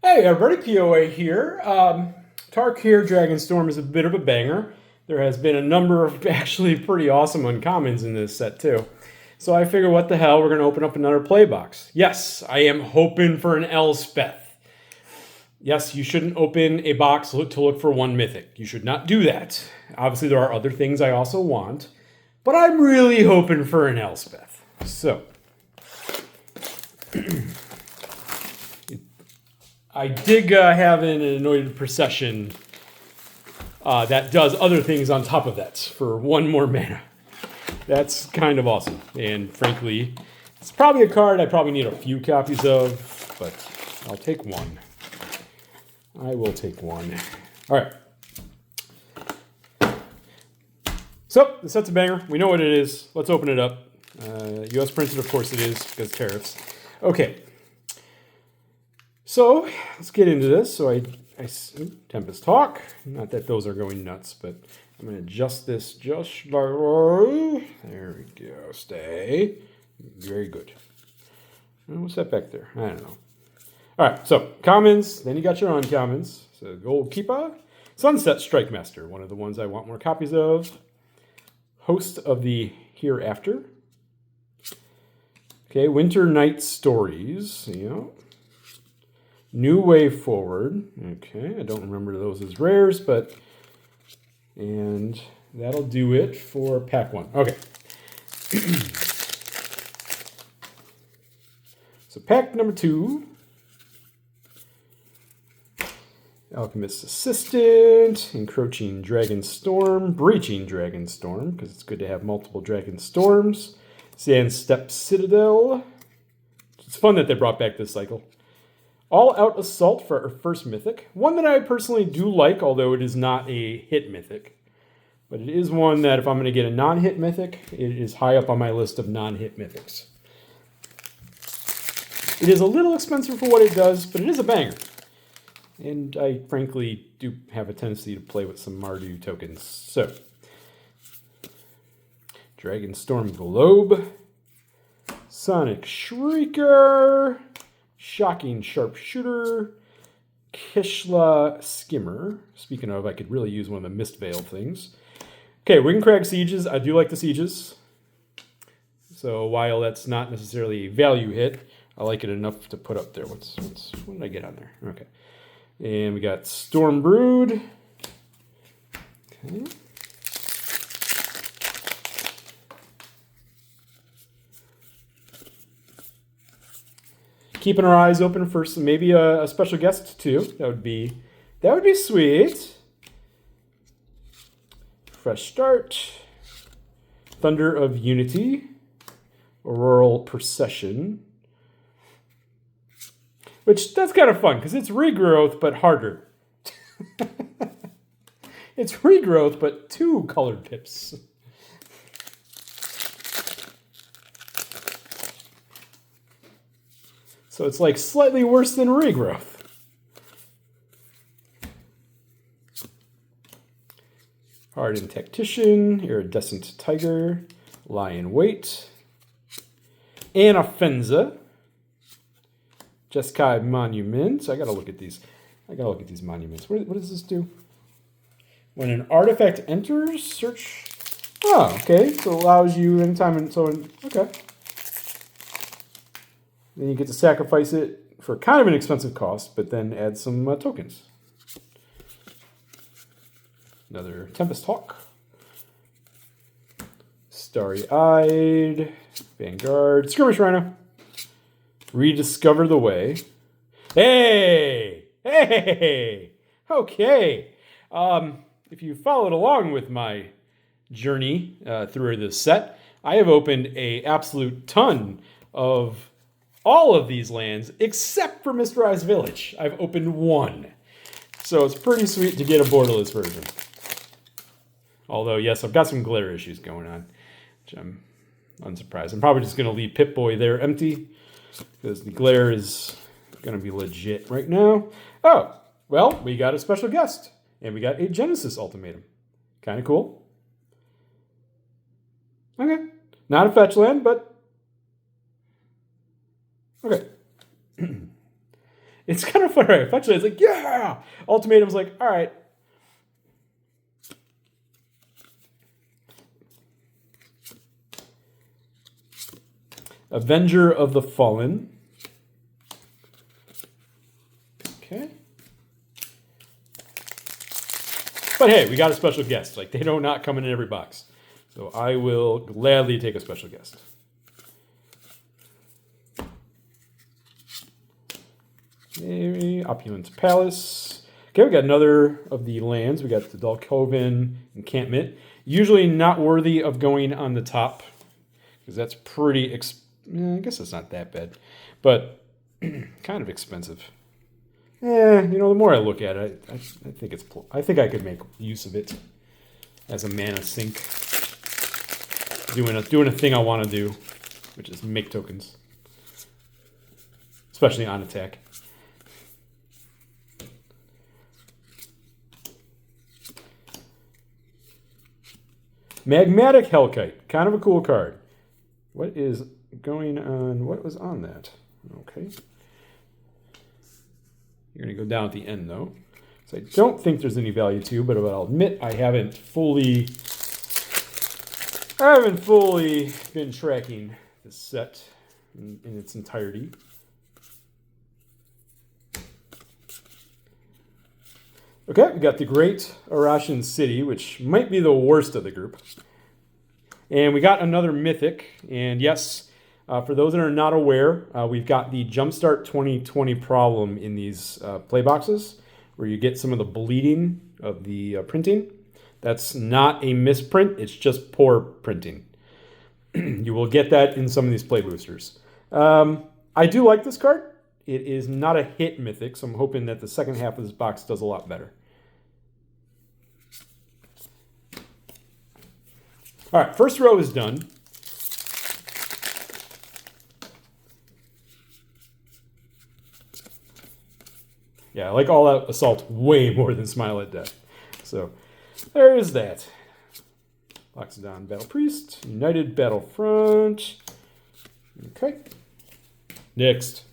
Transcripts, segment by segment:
Hey everybody, POA here. Tarkir Dragonstorm is a bit of a banger. There has been a number of actually pretty awesome uncommons in this set too. So I figure what the hell, we're going to open up another play box. Yes, I am hoping for an Elspeth. Yes, you shouldn't open a box to look for one mythic. You should not do that. Obviously there are other things I also want, but I'm really hoping for an Elspeth. So I did have an anointed procession that does other things on top of that for one more mana. That's kind of awesome. And frankly, it's probably a card I probably need a few copies of, but I'll take one. I will take one. All right. So the set's a banger. We know what it is. Let's open it up. US printed, of course it is, because tariffs. Okay. So let's get into this. So I Tempest Hawk. Not that those are going nuts, but I'm going to adjust this just like, there we go. Stay. Very good. What's that back there? I don't know. All right, so commons. Then you got your uncommons. So Gold Keeper, Sunset Strike Master, one of the ones I want more copies of. Host of the Hereafter. Okay, Winter Night Stories. Yeah. New Way Forward. Okay, I don't remember those as rares, but... And that'll do it for pack one. Okay. So pack number two. Alchemist's Assistant. Encroaching Dragonstorm. Breaching Dragonstorm, because it's good to have multiple Dragonstorms. Sandstep Citadel. It's fun that they brought back this cycle. All-Out Assault for our first mythic. One that I personally do like, although it is not a hit mythic. But it is one that if I'm going to get a non-hit mythic, it is high up on my list of non-hit mythics. It is a little expensive for what it does, but it is a banger. And I frankly do have a tendency to play with some Mardu tokens. So, Dragonstorm Globe. Sonic Shrieker. Shocking Sharpshooter, Kishla Skimmer. Speaking of, I could really use one of the Mist Veil things. Okay, Wingcrag Sieges. I do like the Sieges. So while that's not necessarily a value hit, I like it enough to put up there. What did I get on there? Okay. And we got Storm Brood. Okay. Keeping our eyes open for some, maybe a special guest too. That would be sweet. Fresh Start. Thunder of Unity. Auroral Procession. Which, that's kind of fun, because it's regrowth, but harder. It's regrowth, but 2 colored pips. So it's like slightly worse than regrowth. Hardened Tactician, Iridescent Tiger, Lion Wait, Anafenza, Jeskai Monument. I gotta look at these. Monuments. What does this do? When an artifact enters, search. Oh, okay. So it allows you anytime and so on. Okay. Then you get to sacrifice it for kind of an expensive cost, but then add some tokens. Another Tempest Hawk. Starry-Eyed. Vanguard. Skirmish Rhino. Rediscover the Way. Hey! Hey! Okay. If you followed along with my journey through this set, I have opened an absolute ton of all of these lands, except for Mysterized Village. I've opened 1. So it's pretty sweet to get a borderless version. Although, yes, I've got some glare issues going on, which I'm unsurprised. I'm probably just going to leave Pip-Boy there empty, because the glare is going to be legit right now. Oh, well, we got a special guest, and we got a Genesis Ultimatum. Kind of cool. Okay. Not a fetch land, but... Okay. It's kind of funny. Eventually, it's like, yeah! Ultimatum's like, all right. Avenger of the Fallen. Okay. But hey, we got a special guest. Like, they do not come in every box. So I will gladly take a special guest. Okay, Opulent Palace. Okay, we got another of the lands. We got the Dalkoven Encampment. Usually not worthy of going on the top, because that's pretty, I guess it's not that bad, but kind of expensive. The more I look at it, I think I could make use of it as a mana sink. Doing a thing I want to do, which is make tokens, especially on attack. Magmatic Hellkite, kind of a cool card. What is going on? What was on that? Okay. You're going to go down at the end, though. So I don't think there's any value to, but I'll admit I haven't fully been tracking this set in its entirety. Okay, we got the Great Arashan City, which might be the worst of the group. And we got another Mythic. And yes, for those that are not aware, we've got the Jumpstart 2020 problem in these play boxes, where you get some of the bleeding of the printing. That's not a misprint, it's just poor printing. You will get that in some of these play boosters. I do like this card. It is not a hit Mythic, so I'm hoping that the second half of this box does a lot better. All right, first row is done. Yeah, I like All Out Assault way more than Smile at Death. So there is that. Loxodon Battle Priest, United Battlefront. Okay. Next.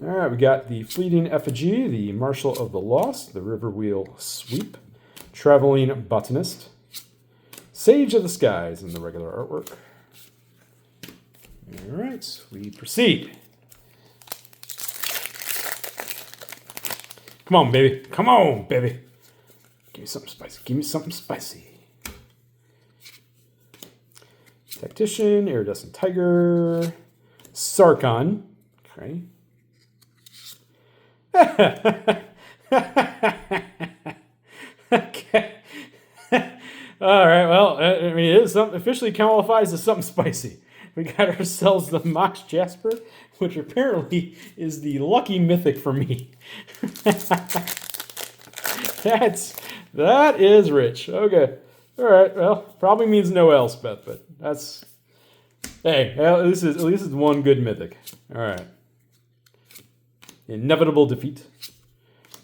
All right, we got the Fleeting Effigy, the Marshal of the Lost, the Riverwheel Sweep, Traveling Botanist, Sage of the Skies in the regular artwork. All right, we proceed. Come on, baby. Come on, baby. Give me something spicy. Give me something spicy. Tactician, Iridescent Tiger, Sarkon. Okay. Okay. All right. Well, I mean, it is something officially qualifies as something spicy. We got ourselves the Mox Jasper, which apparently is the lucky mythic for me. That is rich. Okay. All right. Well, probably means no Elspeth, but that's, hey, at least it's one good mythic. All right. Inevitable Defeat.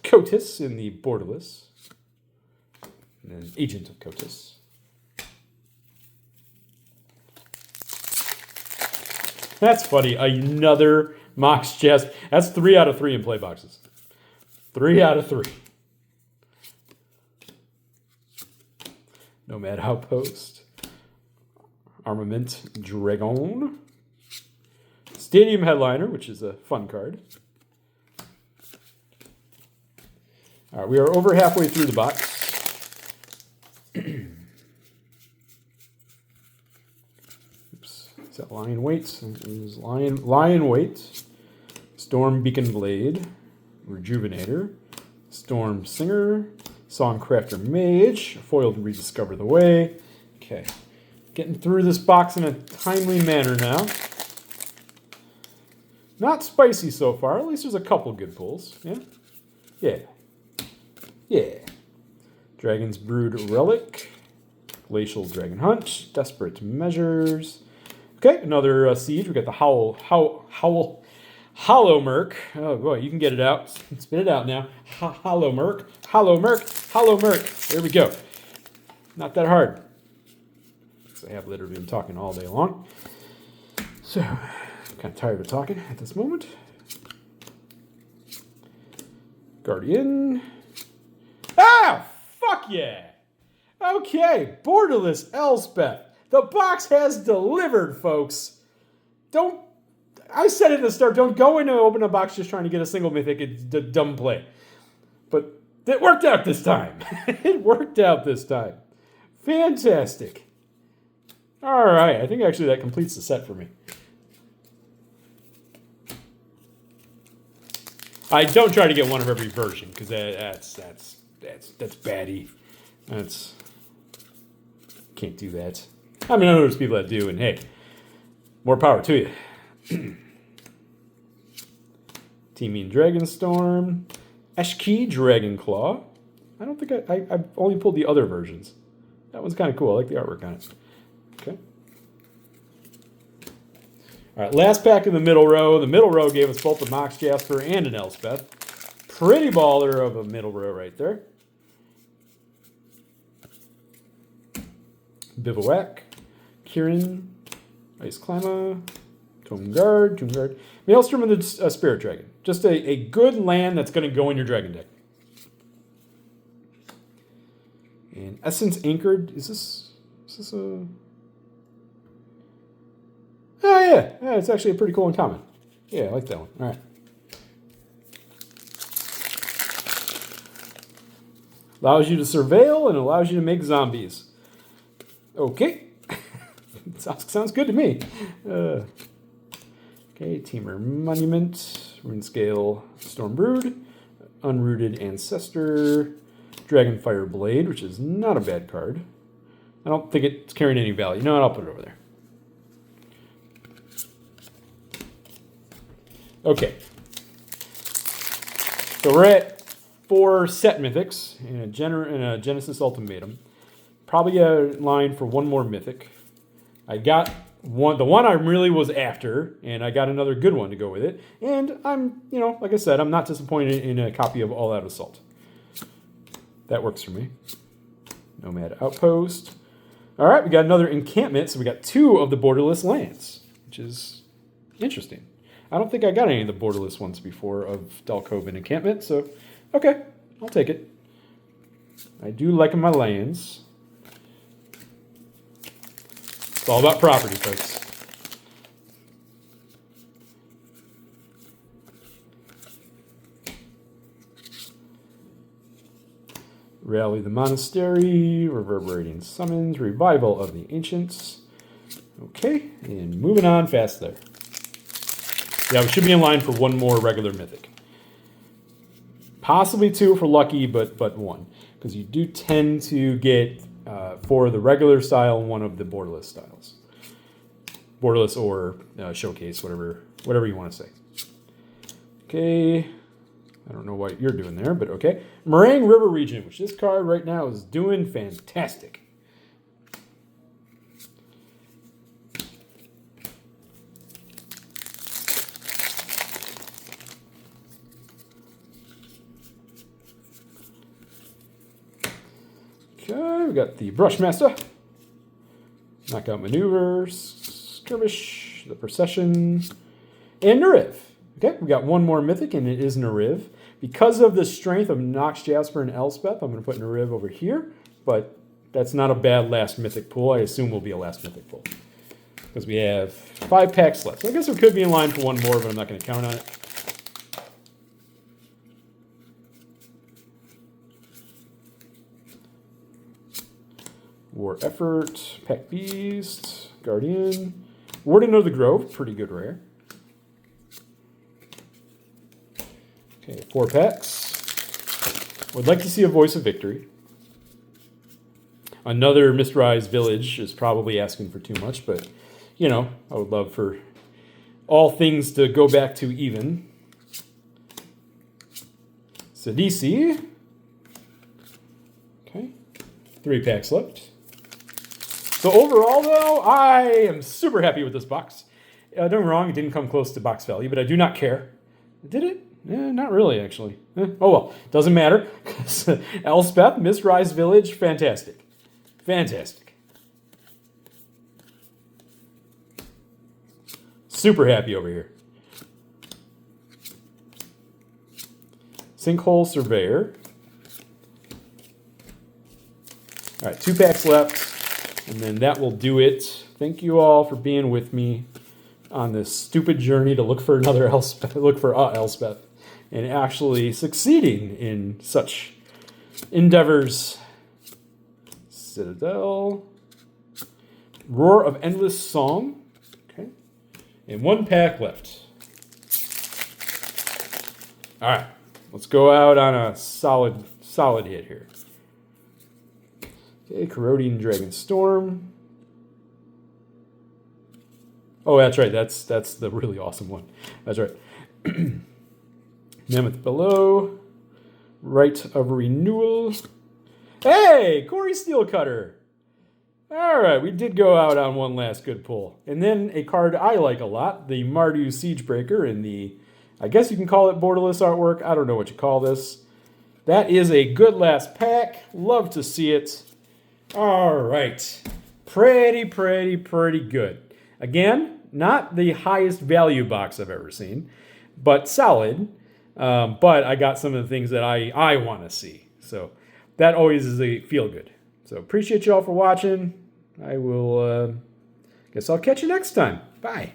Kotis in the Borderless. And then Agent of Kotis. That's funny. Another Mox Jasper. That's 3 out of 3 in play boxes. 3 out of 3. Nomad Outpost. Armament Dragon. Stadium Headliner, which is a fun card. All right, we are over halfway through the box. Oops, is that Lion Weight? It is Lion Weight. Storm Beacon Blade, Rejuvenator, Storm Singer, Songcrafter Mage, Foiled Rediscover the Way. Okay, getting through this box in a timely manner now. Not spicy so far. At least there's a couple good pulls. Yeah, yeah. Yeah. Dragon's Brood Relic. Glacial Dragon Hunt. Desperate Measures. Okay, another Siege. We got the Hollow Merc. Oh boy, you can get it out. Spit it out now. Hollow Merc. Hollow Merc. Hollow Merc. There we go. Not that hard. because I have literally been talking all day long. So, I'm kind of tired of talking at this moment. Guardian. Ah, fuck yeah! Okay, borderless Elspeth. The box has delivered, folks. I said it at the start, don't go in and open a box just trying to get a single mythic. It's a dumb play. But it worked out this time. It worked out this time. Fantastic. All right, I think actually that completes the set for me. I don't try to get one of every version because that's baddie. Can't do that. I mean, I know there's people that do, and hey, more power to you. Teaming Dragonstorm, Eshki Dragonclaw. I don't think I've only pulled the other versions. That one's kind of cool. I like the artwork on it. Okay. All right, last pack in the middle row. The middle row gave us both the Mox Jasper and an Elspeth. Pretty baller of a middle row right there. Bivouac, Kieran, Ice Climber, Tomb Guard, Maelstrom, and the Spirit Dragon. Just a good land that's going to go in your Dragon deck. And Essence Anchored, is this a... Oh, yeah, it's actually a pretty cool uncommon. Yeah, I like that one. All right. Allows you to surveil and allows you to make zombies. Okay. Sounds good to me. Okay, Teamer Monument, Runescale Stormbrood, Unrooted Ancestor, Dragonfire Blade, which is not a bad card. I don't think it's carrying any value. No, I'll put it over there. Okay. So we're at 4 set mythics in a Genesis Ultimatum. Probably a line for one more mythic. I got the one I really was after, and I got another good one to go with it. And I'm, like I said, I'm not disappointed in a copy of All Out Assault. That works for me. Nomad Outpost. All right, we got another encampment, so we got 2 of the borderless lands, which is interesting. I don't think I got any of the borderless ones before of Dalcove encampment, so okay, I'll take it. I do like my lands. It's all about property, folks. Rally the Monastery, Reverberating Summons, Revival of the Ancients. Okay, and moving on fast there. Yeah, we should be in line for one more regular mythic. Possibly 2 for lucky, but 1. Because you do tend to get 4 of the regular style and 1 of the borderless styles. Borderless or showcase, whatever you want to say. Okay. I don't know what you're doing there, but okay. Meringue River Region, which this card right now is doing fantastic. Okay, we got the Brushmaster, Knockout Maneuver, Skirmish, the Procession, and Nariv. Okay, we got one more mythic, and it is Nariv. Because of the strength of Nox Jasper and Elspeth, I'm going to put Nariv over here, but that's not a bad last mythic pool. I assume will be a last mythic pool. Because we have 5 packs left. So I guess we could be in line for one more, but I'm not going to count on it. War Effort, Pack Beast, Guardian, Warden of the Grove, pretty good rare. Okay, 4 packs. Would like to see a Voice of Victory. Another Mistrise Village is probably asking for too much, but, I would love for all things to go back to even. Sidisi. Okay, 3 packs left. So overall, though, I am super happy with this box. Don't get me wrong, it didn't come close to box value, but I do not care. Did it? Not really, actually. Oh, well, doesn't matter. Elspeth, Mistrise Village, fantastic. Fantastic. super happy over here. Sinkhole Surveyor. All right, 2 packs left, and then that will do it. Thank you all for being with me on this stupid journey to look for another Elspeth, Elspeth, and actually succeeding in such endeavors. Citadel. Roar of Endless Song. Okay. And 1 pack left. All right. Let's go out on a solid hit here. Okay, Corroding Dragonstorm. Oh, that's right. That's the really awesome one. That's right. Mammoth Below. Rite of Renewal. Hey, Corey Steelcutter. All right, we did go out on one last good pull. And then a card I like a lot, the Mardu Siegebreaker in the, I guess you can call it borderless artwork. I don't know what you call this. That is a good last pack. Love to see it. All right. Pretty good. Again, not the highest value box I've ever seen, but solid. But I got some of the things that I want to see. So that always is a feel good. So appreciate you all for watching. I will, guess I'll catch you next time. Bye.